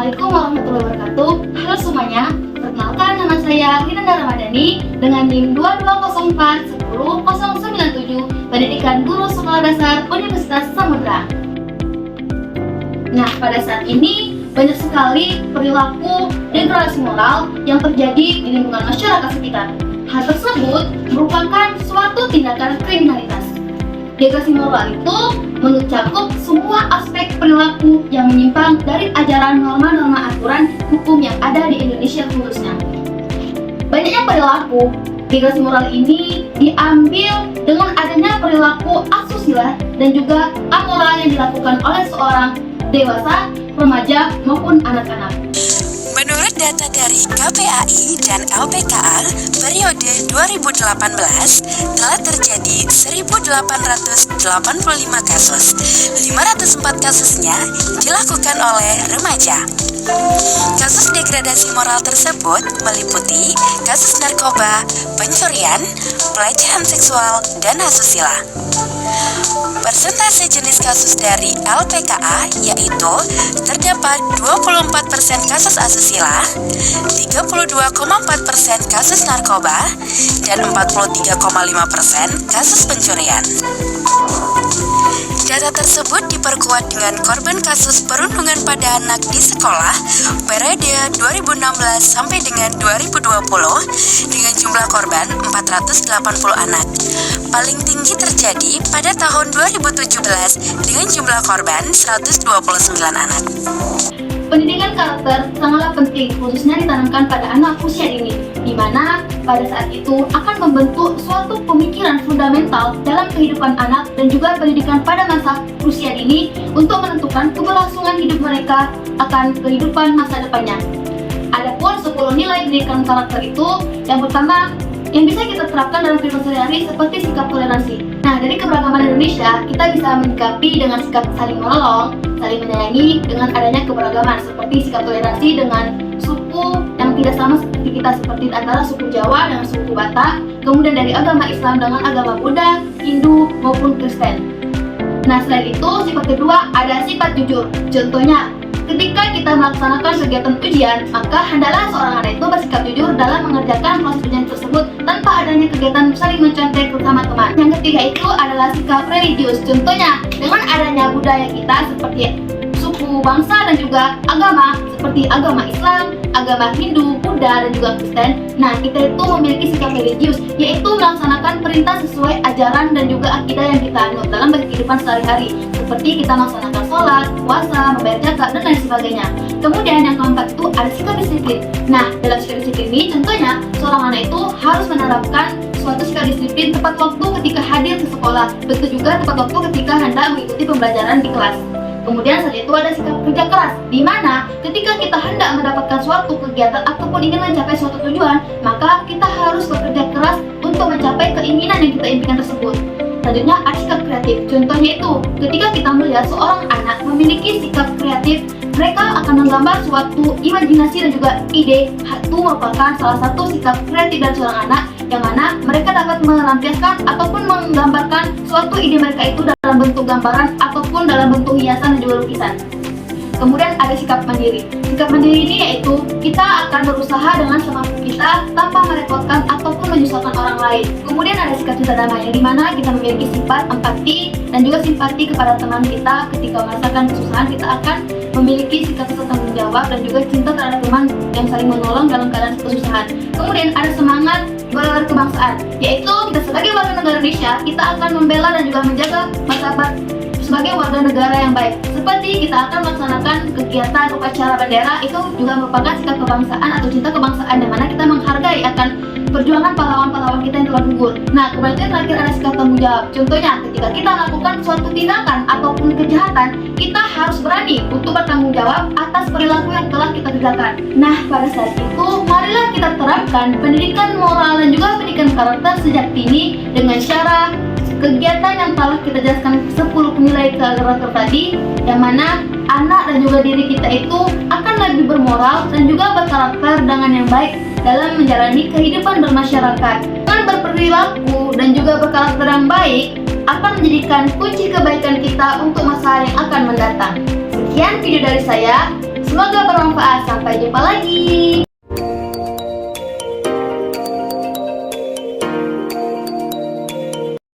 Assalamualaikum warahmatullahi wabarakatuh. Halo semuanya, perkenalkan nama saya Rinanda Ramadhani dengan NIM 2204 10097 Pendidikan Guru Sekolah Dasar Universitas Samudra. Nah, pada saat ini banyak sekali perilaku degradasi moral yang terjadi di lingkungan masyarakat sekitar. Hal tersebut merupakan suatu tindakan kriminalitas. Degradasi moral itu mencakup semua aspek perilaku yang menyimpang dari ajaran norma-norma aturan hukum yang ada di Indonesia khususnya. Banyaknya perilaku degradasi moral ini diambil dengan adanya perilaku asusila dan juga amoral yang dilakukan oleh seorang dewasa, remaja maupun anak-anak. Menurut data dari KPAI dan LPKA periode 2018 telah terjadi 1.885 kasus. 504 kasusnya dilakukan oleh remaja. Kasus degradasi moral tersebut meliputi kasus narkoba, pencurian, pelecehan seksual, dan asusila. Persentase jenis kasus dari LPKA yaitu terdapat 24% kasus asusila, 32,4% kasus narkoba, dan 43,5% kasus pencurian. Data tersebut diperkuat dengan korban kasus perundungan pada anak di sekolah periode 2016 sampai dengan 2020 dengan jumlah korban 480 anak. Paling tinggi terjadi pada tahun 2017 dengan jumlah korban 129 anak. Pendidikan karakter sangatlah penting, khususnya ditanamkan pada anak usia dini, di mana pada saat itu akan membentuk suatu pemikiran fundamental dalam kehidupan anak dan juga pendidikan pada masa usia dini untuk menentukan keberlangsungan hidup mereka akan kehidupan masa depannya. Adapun 10 nilai pendidikan karakter itu, yang pertama yang bisa kita terapkan dalam kehidupan sehari-hari seperti sikap toleransi. Nah, dari keberagaman Indonesia, kita bisa menyikapi dengan sikap saling menolong, saling menyayangi dengan adanya keberagaman, seperti sikap toleransi dengan suku yang tidak sama seperti kita, seperti antara suku Jawa dengan suku Batak, kemudian dari agama Islam dengan agama Buddha, Hindu, maupun Kristen. Nah, selain itu, sifat kedua ada sifat jujur. Contohnya, ketika kita melaksanakan kegiatan ujian, maka hendaklah seorang anak itu bersikap jujur dalam mengerjakan proses ujian tersebut tanpa adanya kegiatan saling mencontek bersama teman. Yang ketiga itu adalah sikap religius. Contohnya, dengan adanya budaya kita seperti suku, bangsa, dan juga agama seperti agama Islam, agama Hindu, Buddha, dan juga Kristen. Nah, kita itu memiliki sikap religius, yaitu melaksanakan perintah sesuai ajaran dan juga akidah yang kita anut dalam kehidupan sehari-hari, seperti kita melaksanakan sholat, puasa, membayar zakat, dan lain sebagainya. Kemudian yang keempat itu ada sikap disiplin. Nah, dalam sikap disiplin ini contohnya seorang anak itu harus menerapkan suatu sikap disiplin tepat waktu ketika hadir ke sekolah, begitu juga tepat waktu ketika hendak mengikuti pembelajaran di kelas. Kemudian setelah itu ada sikap kerja keras, di mana ketika kita hendak mendapatkan suatu kegiatan ataupun ingin mencapai suatu tujuan, maka kita harus bekerja keras untuk mencapai keinginan yang kita impikan tersebut. Selanjutnya ada sikap kreatif. Contohnya itu, ketika kita melihat seorang anak memiliki sikap kreatif, mereka akan menggambar suatu imajinasi dan juga ide. Itu merupakan salah satu sikap kreatif dari seorang anak, yang mana mereka dapat melampiaskan ataupun menggambarkan suatu ide mereka itu dalam bentuk gambaran ataupun dalam bentuk hiasan dan juga lukisan. Kemudian ada sikap mandiri. Sikap mandiri ini yaitu kita akan berusaha dengan semampu kita tanpa merepotkan ataupun menyusahkan orang lain. Kemudian ada sikap cinta damai, yang dimana kita memiliki sifat empati dan juga simpati kepada teman kita. Ketika merasakan kesusahan, kita akan memiliki sikap tanggung jawab dan juga cinta terhadap teman yang saling menolong dalam keadaan kesusahan. Kemudian ada semangat berkebangsaan, yaitu kita sebagai warga negara Indonesia, kita akan membela dan juga menjaga martabat sebagai warga negara yang baik. Seperti kita akan melaksanakan kegiatan upacara bendera, itu juga merupakan sikap kebangsaan atau cinta kebangsaan, yang mana kita menghargai akan perjuangan pahlawan-pahlawan kita yang telah gugur. Nah, kemudian terakhir ada sikap tanggung jawab. Contohnya, ketika kita melakukan suatu tindakan ataupun kejahatan, kita harus berani untuk bertanggung jawab atas perilaku yang telah kita kerjakan. Nah, pada saat itu, marilah kita terapkan pendidikan moral dan juga pendidikan karakter sejak dini dengan cara kegiatan yang telah kita jelaskan 10 nilai karakter tadi, yang mana anak dan juga diri kita itu akan lebih bermoral dan juga berkarakter dengan yang baik dalam menjalani kehidupan bermasyarakat. Dengan berperilaku dan juga berkarakter yang baik akan menjadikan kunci kebaikan kita untuk masa yang akan mendatang. Sekian video dari saya. Semoga Semoga bermanfaat. Sampai jumpa lagi.